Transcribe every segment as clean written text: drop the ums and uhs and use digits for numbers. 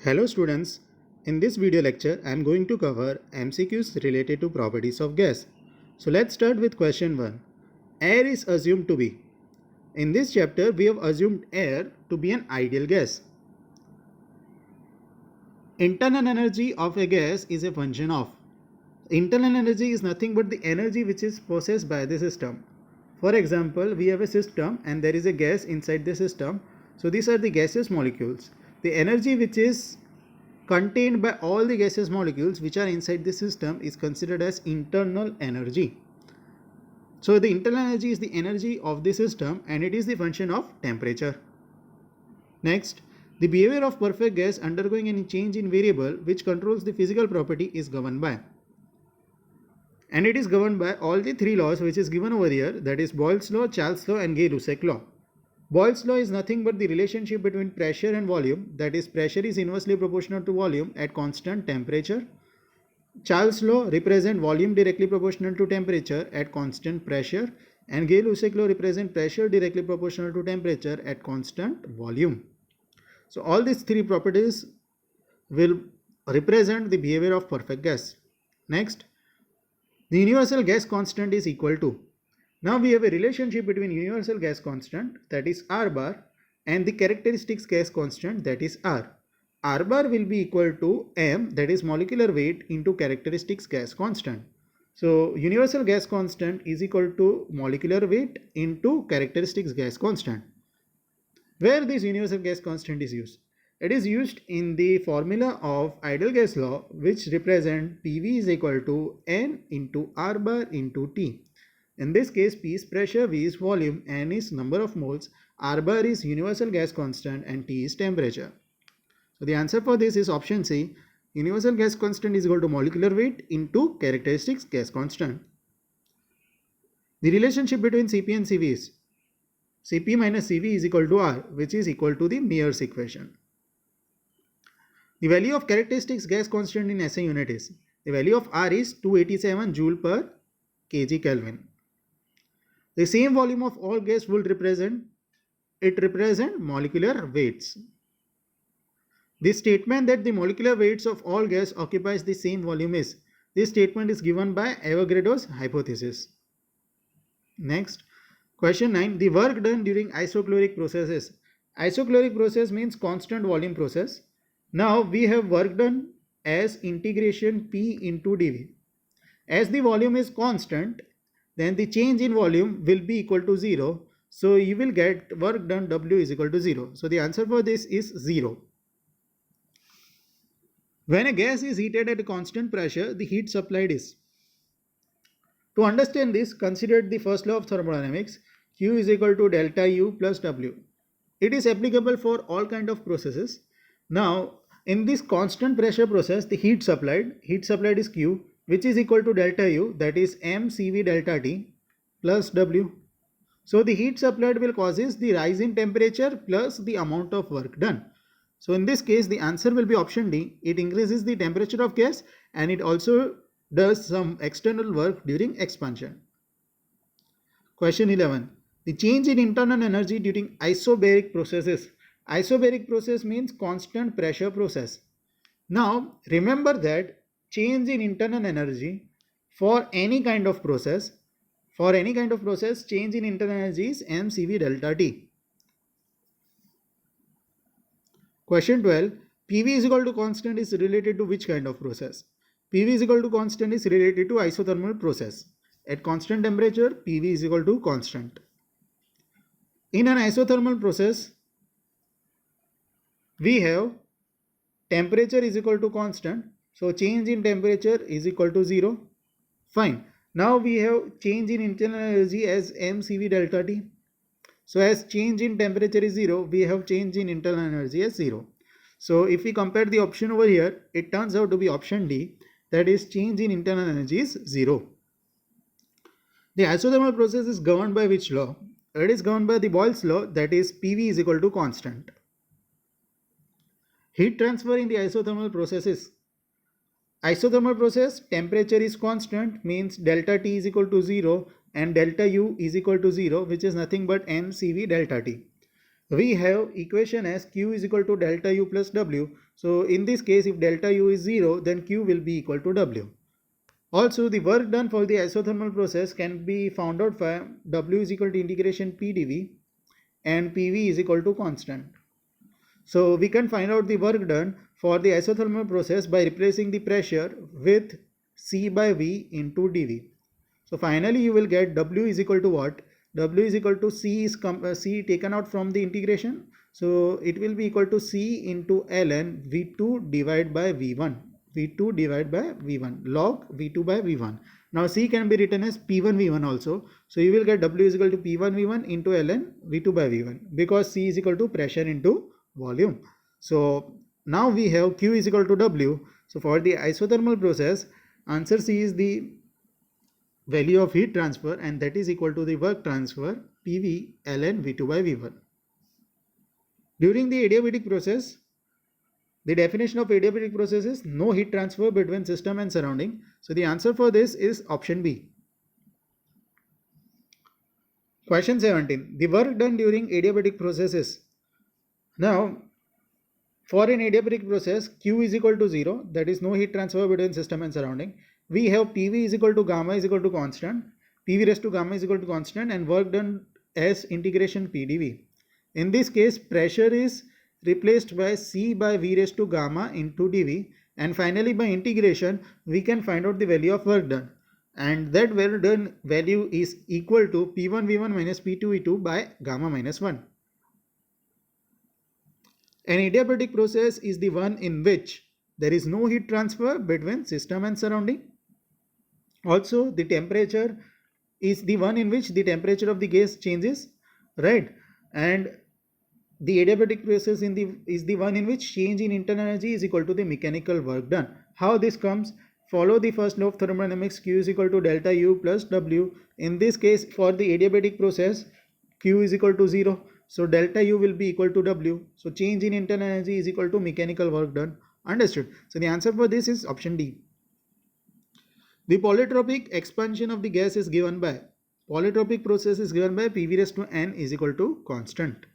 Hello students, in this video lecture I am going to cover MCQs related to properties of gas. So let's start with question 1. Air is assumed to be. In this chapter we have assumed air to be an ideal gas. Internal energy of a gas is a function of. Internal energy is nothing but the energy which is possessed by the system. For example, we have a system and there is a gas inside the system. So these are the gaseous molecules. The energy which is contained by all the gaseous molecules which are inside the system is considered as internal energy. So the internal energy is the energy of the system and it is the function of temperature. Next, the behavior of perfect gas undergoing any change in variable which controls the physical property is governed by. And it is governed by all the three laws which is given over here, that is Boyle's law, Charles' law and Gay-Lussac law. Boyle's law is nothing but the relationship between pressure and volume, that is pressure is inversely proportional to volume at constant temperature. Charles' law represents volume directly proportional to temperature at constant pressure, and Gay-Lussac law represents pressure directly proportional to temperature at constant volume. So all these three properties will represent the behavior of perfect gas. Next, the universal gas constant is equal to. Now we have a relationship between universal gas constant, that is R bar, and the characteristics gas constant, that is R. R bar will be equal to m, that is molecular weight, into characteristics gas constant. So universal gas constant is equal to molecular weight into characteristics gas constant. Where this universal gas constant is used? It is used in the formula of ideal gas law, which represent PV is equal to N into R bar into T. In this case, P is pressure, V is volume, N is number of moles, R bar is universal gas constant and T is temperature. So the answer for this is option C. Universal gas constant is equal to molecular weight into characteristics gas constant. The relationship between Cp and Cv is Cp minus Cv is equal to R, which is equal to the Meier's equation. The value of characteristics gas constant in SI unit is, the value of R is 287 joule per kg Kelvin. The same volume of all gas will represent molecular weights. The statement that the molecular weights of all gas occupies the same volume is, this statement is given by Avogadro's hypothesis. Next, question 9. The work done during isochloric processes. Isochloric process means constant volume process. Now we have work done as integration P into dV. As the volume is constant, then the change in volume will be equal to 0. So you will get work done W is equal to 0. So the answer for this is 0. When a gas is heated at a constant pressure, the heat supplied is. To understand this, consider the first law of thermodynamics, Q is equal to delta U plus W. It is applicable for all kind of processes. Now, in this constant pressure process, the heat supplied is Q, which is equal to delta U, that is mCV delta T plus W. So the heat supplied will causes the rise in temperature plus the amount of work done. So in this case the answer will be option D. It increases the temperature of gas and it also does some external work during expansion. Question 11. The change in internal energy during isobaric processes. Isobaric process means constant pressure process. Now remember that change in internal energy for any kind of process, change in internal energy is mCV delta T. Question 12. PV is equal to constant is related to which kind of process? PV is equal to constant is related to isothermal process. At constant temperature, PV is equal to constant. In an isothermal process, we have temperature is equal to constant. So change in temperature is equal to 0. Fine. Now we have change in internal energy as mCV delta T. So as change in temperature is 0, we have change in internal energy as 0. So if we compare the option over here, it turns out to be option D, that is change in internal energy is 0. The isothermal process is governed by which law? It is governed by the Boyle's law, that is PV is equal to constant. Heat transfer in the isothermal process is, isothermal process temperature is constant, means delta T is equal to 0 and delta U is equal to 0, which is nothing but mCV delta T. We have equation as Q is equal to delta U plus W. So in this case, if delta U is 0, then Q will be equal to W. Also, the work done for the isothermal process can be found out from W is equal to integration P dV and PV is equal to constant. So we can find out the work done for the isothermal process by replacing the pressure with C by V into dV. So finally you will get W is equal to what? W is equal to C taken out from the integration. So it will be equal to C into ln V2 divided by V1. V2 divided by V1 log V2 by V1. Now C can be written as P1 V1 also. So you will get W is equal to P1 V1 into ln V2 by V1 because C is equal to pressure into volume. So now we have Q is equal to W. So for the isothermal process, answer C is the value of heat transfer, and that is equal to the work transfer PV ln V2 by V1. During the adiabatic process, the definition of adiabatic process is no heat transfer between system and surrounding. So the answer for this is option B. Question 17. The work done during adiabatic process is. Now, for an adiabatic process, Q is equal to 0, that is no heat transfer between system and surrounding. We have PV is equal to gamma is equal to constant, PV raised to gamma is equal to constant, and work done as integration PdV. In this case, pressure is replaced by C by V raised to gamma into dV, and finally by integration we can find out the value of work done, and that work done value is equal to P1 V1 minus P2 V2 by gamma minus 1. An adiabatic process is the one in which there is no heat transfer between system and surrounding. Also, the temperature is the one in which the temperature of the gas changes, right? And the adiabatic process is the one in which change in internal energy is equal to the mechanical work done. How this comes? Follow the first law of thermodynamics. Q is equal to delta U plus W. In this case, for the adiabatic process, Q is equal to 0. So delta U will be equal to W. So change in internal energy is equal to mechanical work done. Understood? So the answer for this is option D. The polytropic expansion of the gas is given by. Polytropic process is given by PV raised to N is equal to constant.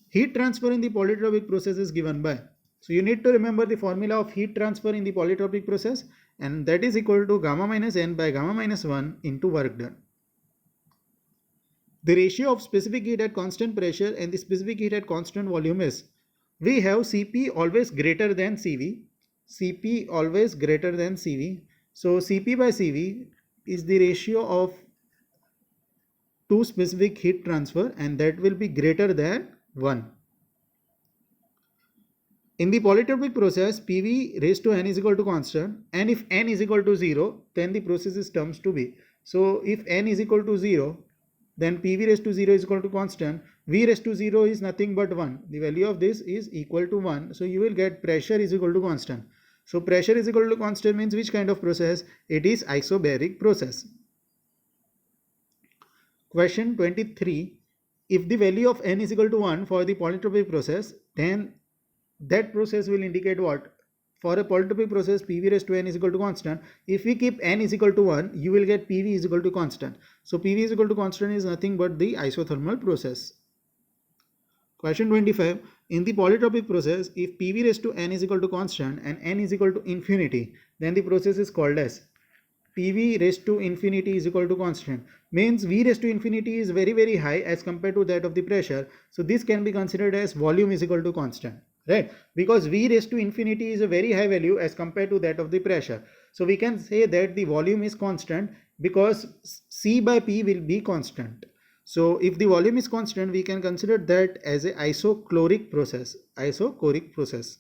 Heat transfer in the polytropic process is given by. So you need to remember the formula of heat transfer in the polytropic process, and that is equal to gamma minus N by gamma minus 1 into work done. The ratio of specific heat at constant pressure and the specific heat at constant volume is, we have Cp always greater than Cv. Cp always greater than Cv. So Cp by Cv is the ratio of two specific heat transfer, and that will be greater than 1. In the polytropic process, PV raised to N is equal to constant, and if N is equal to 0, then the process is terms to be. So if N is equal to 0, then PV raised to 0 is equal to constant. V raised to 0 is nothing but 1. The value of this is equal to 1. So you will get pressure is equal to constant. So pressure is equal to constant means which kind of process? It is isobaric process. Question 23. If the value of N is equal to 1 for the polytropic process, then that process will indicate what? For a polytropic process, PV raised to N is equal to constant. If we keep N is equal to 1, you will get PV is equal to constant. So PV is equal to constant is nothing but the isothermal process. Question 25. In the polytropic process, if PV raised to N is equal to constant and N is equal to infinity, then the process is called as PV raised to infinity is equal to constant. Means V raised to infinity is very high as compared to that of the pressure. So this can be considered as volume is equal to constant. Right? Because V raised to infinity is a very high value as compared to that of the pressure. So we can say that the volume is constant because C by P will be constant. So if the volume is constant, we can consider that as an isochloric process. Isochoric process.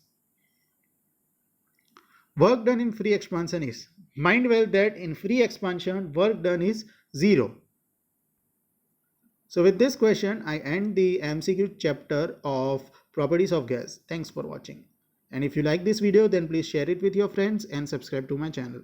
Work done in free expansion is. Mind well that in free expansion, work done is 0. So with this question, I end the MCQ chapter of properties of gas. Thanks for watching. And if you like this video, then please share it with your friends and subscribe to my channel.